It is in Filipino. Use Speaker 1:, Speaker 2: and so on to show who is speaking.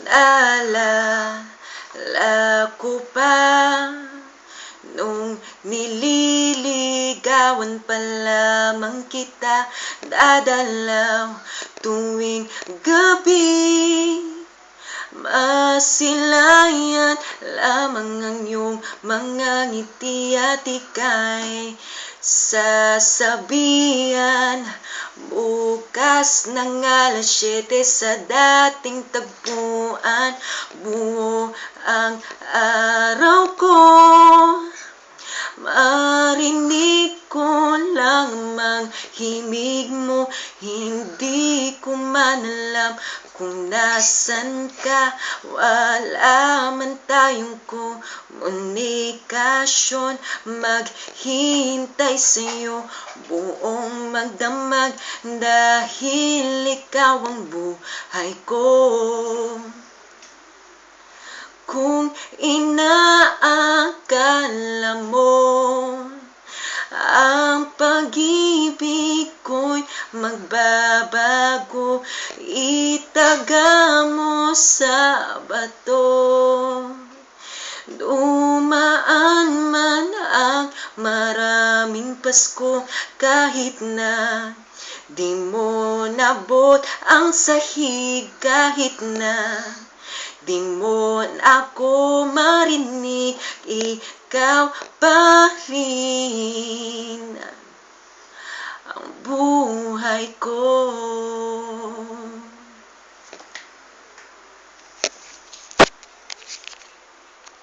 Speaker 1: Naalala ko pa nung nililigawan pa lamang kita, dadalaw tuwing gabi. Masilayan lamang ang iyong mga ngiti at ika'y sasabihan, bukas ng alas 7 sa dating tagpuan. Buo ang araw ko, marinig ko lamang himig mo. Hindi ko man alam kung nasan ka, wala man tayong komunikasyon. Maghintay sa'yo buong magdamag, dahil ikaw ang buhay ko. Kung inaakala mo ang pag-ibig ko'y magbabago, itaga mo sa bato. Dumaan man ang maraming Pasko, kahit na di mo nabot ang sahig, kahit na di mo ako marinig, ikaw pa rin ang buhay ko.